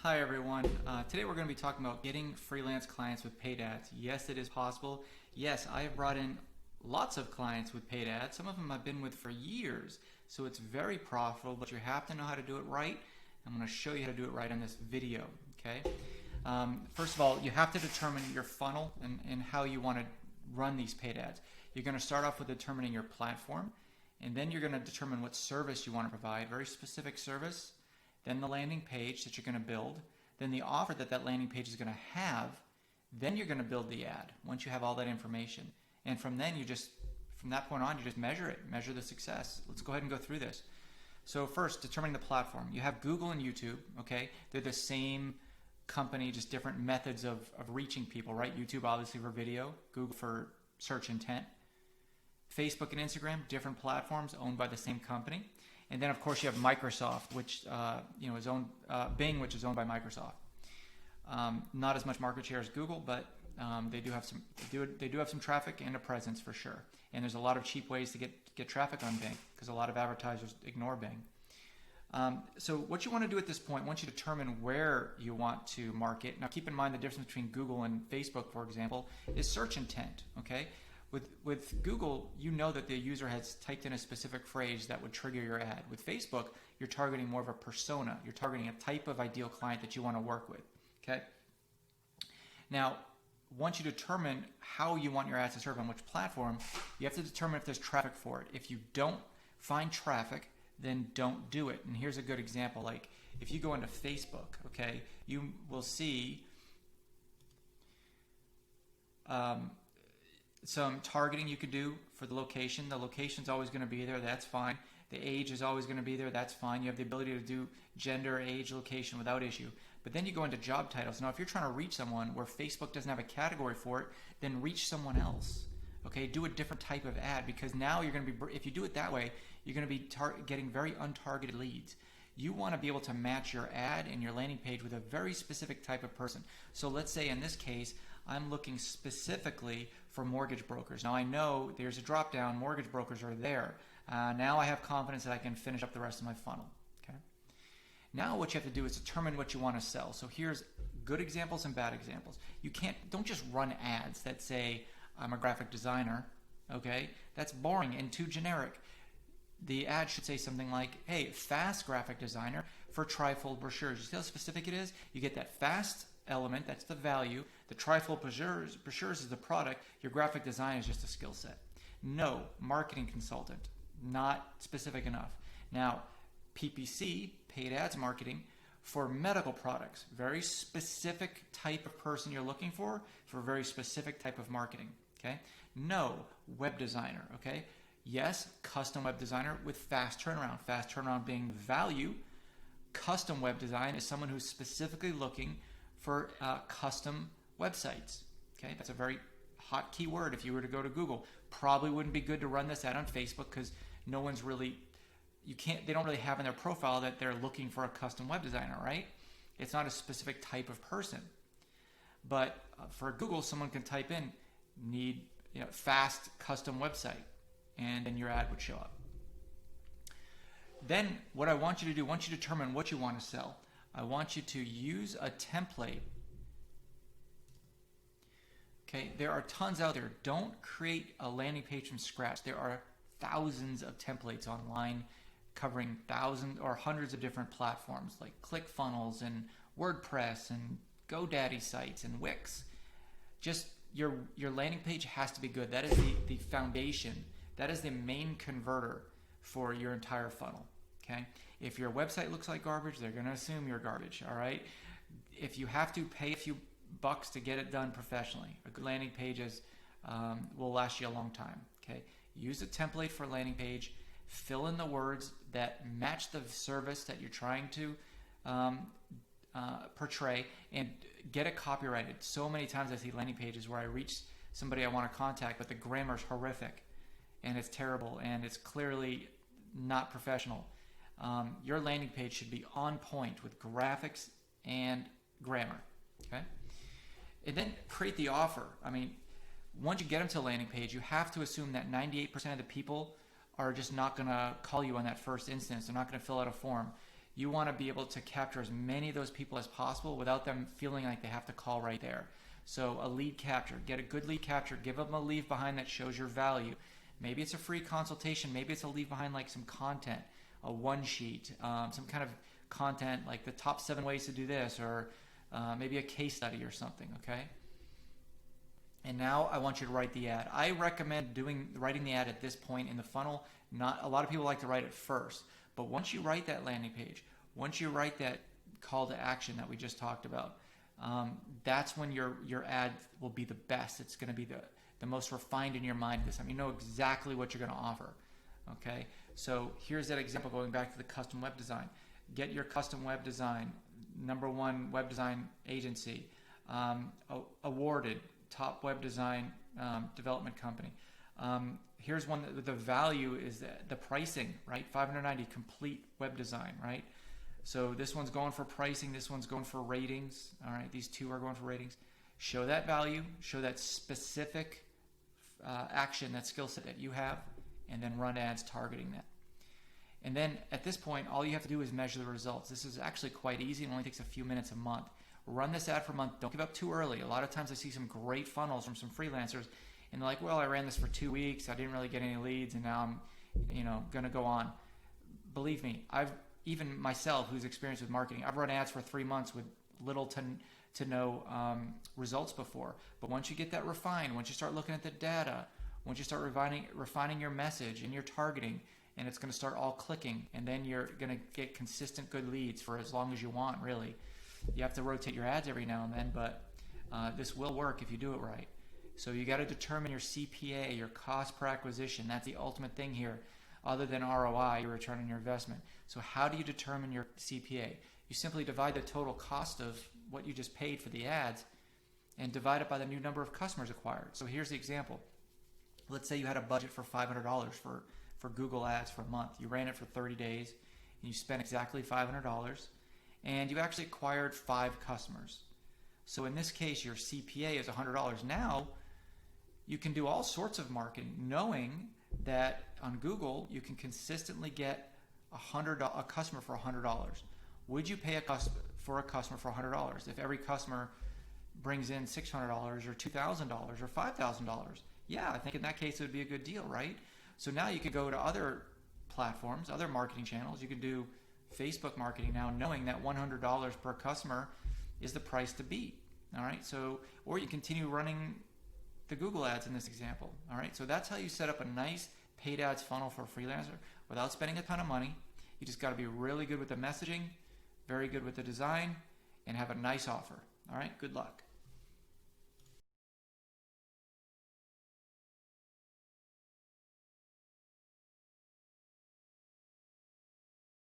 Hi everyone. Today we're going to be talking about getting freelance clients with paid ads. Yes, it is possible. Yes, I have brought in lots of clients with paid ads. Some of them I've been with for years, so it's very profitable, but you have to know how to do it right. I'm going to show you how to do it right in this video. Okay. First of all, you have to determine your funnel and how you want to run these paid ads. You're going to start off with determining your platform, and then you're going to determine what service you want to provide, very specific service. Then the landing page that you're going to build, then the offer that landing page is going to have, then you're going to build the ad once you have all that information. And from that point on, you just measure it, measure the success. Let's go ahead and go through this. So first, determining the platform. You have Google and YouTube, okay? They're the same company, just different methods of reaching people, right? YouTube obviously for video, Google for search intent. Facebook and Instagram, different platforms owned by the same company. And then, of course, you have Microsoft, which is owned Bing, which is owned by Microsoft. Not as much market share as Google, but they do have some traffic and a presence for sure. And there's a lot of cheap ways to get traffic on Bing because a lot of advertisers ignore Bing. So what you want to do at this point, once you determine where you want to market, now keep in mind the difference between Google and Facebook, for example, is search intent. Okay. With Google, you know that the user has typed in a specific phrase that would trigger your ad. With Facebook, you're targeting more of a persona. You're targeting a type of ideal client that you want to work with. Okay. Now, once you determine how you want your ads to serve on which platform, you have to determine if there's traffic for it. If you don't find traffic, then don't do it. And here's a good example. Like if you go into Facebook, okay, you will see some targeting you could do for the location. The location's always going to be there. That's fine. The age is always going to be there. That's fine. You have the ability to do gender, age, location without issue. But then you go into job titles. Now, if you're trying to reach someone where Facebook doesn't have a category for it, then reach someone else. Okay, do a different type of ad because now you're going to be, if you do it that way, you're going to be getting very untargeted leads. You want to be able to match your ad and your landing page with a very specific type of person. So let's say in this case, I'm looking specifically for mortgage brokers. Now I know there's a drop down, mortgage brokers are there. Now I have confidence that I can finish up the rest of my funnel. Okay. Now what you have to do is determine what you want to sell. So here's good examples and bad examples. Don't just run ads that say I'm a graphic designer. Okay, that's boring and too generic. The ad should say something like, hey, fast graphic designer for trifold brochures. You see how specific it is? You get that fast element, that's the value. The trifold brochures is the product. Your graphic design is just a skill set. No, marketing consultant, not specific enough. Now, PPC, paid ads marketing, for medical products, very specific type of person you're looking for a very specific type of marketing. Okay? No, web designer. Okay? Yes, custom web designer with fast turnaround. Fast turnaround being the value. Custom web design is someone who's specifically looking for custom websites. Okay, that's a very hot keyword. If you were to go to Google, probably wouldn't be good to run this ad on Facebook because no one's really, they don't really have in their profile that they're looking for a custom web designer, right? It's not a specific type of person. But for Google, someone can type in need fast custom website, and then your ad would show up. Then what I want you to do, once you determine what you want to sell, I want you to use a template. Okay, there are tons out there. Don't create a landing page from scratch. There are thousands of templates online covering thousands or hundreds of different platforms like ClickFunnels and WordPress and GoDaddy sites and Wix. Just your landing page has to be good. That is the foundation. That is the main converter for your entire funnel. Okay? If your website looks like garbage, they're going to assume you're garbage. All right? If you have to pay a few bucks to get it done professionally, a good landing page will last you a long time. Okay? Use a template for a landing page. Fill in the words that match the service that you're trying to portray, and get it copyrighted. So many times I see landing pages where I reach somebody I want to contact, but the grammar is horrific, and it's terrible, and it's clearly not professional. Your landing page should be on point with graphics and grammar. Okay, and then create the offer. I mean, once you get them to a landing page, you have to assume that 98% of the people are just not going to call you on that first instance. They're not going to fill out a form. You want to be able to capture as many of those people as possible without them feeling like they have to call right there. So a lead capture, get a good lead capture, give them a leave behind that shows your value. Maybe it's a free consultation, maybe it's a leave behind like some content, a one sheet, some kind of content like the top 7 ways to do this, or maybe a case study or something, okay? And now I want you to write the ad. I recommend writing the ad at this point in the funnel. Not a lot of people like to write it first, but once you write that landing page, once you write that call to action that we just talked about, that's when your ad will be the best. It's going to be the most refined in your mind this time. You know exactly what you're going to offer. Okay, so here's that example going back to the custom web design. Get your custom web design, #1 web design agency, awarded top web design development company. Here's one that the value is the pricing, right? $590 complete web design, right? So this one's going for pricing, this one's going for ratings. All right, these two are going for ratings. Show that value, show that specific action, that skill set that you have, and then run ads targeting that. And then at this point, all you have to do is measure the results. This is actually quite easy. It only takes a few minutes a month. Run this ad for a month. Don't give up too early. A lot of times I see some great funnels from some freelancers, and they're like, well, I ran this for 2 weeks. I didn't really get any leads, and now I'm going to go on. Believe me, even myself, who's experienced with marketing, I've run ads for 3 months with little to no results before. But once you get that refined, once you start looking at the data, once you start refining your message and your targeting, and it's going to start all clicking, and then you're going to get consistent good leads for as long as you want, really. You have to rotate your ads every now and then, but this will work if you do it right. So you got to determine your CPA, your cost per acquisition. That's the ultimate thing here, other than ROI, your return on your investment. So how do you determine your CPA? You simply divide the total cost of what you just paid for the ads and divide it by the new number of customers acquired. So here's the example. Let's say you had a budget for $500 for Google Ads for a month. You ran it for 30 days, and you spent exactly $500, and you actually acquired 5 customers. So in this case, your CPA is $100. Now, you can do all sorts of marketing, knowing that on Google, you can consistently get a customer for $100. Would you pay for a customer for $100 if every customer brings in $600 or $2,000 or $5,000? Yeah, I think in that case it would be a good deal, right? So now you could go to other platforms, other marketing channels. You could do Facebook marketing now, knowing that $100 per customer is the price to beat. All right, so or you continue running the Google ads in this example. All right, so that's how you set up a nice paid ads funnel for a freelancer without spending a ton of money. You just got to be really good with the messaging, very good with the design, and have a nice offer. All right, good luck.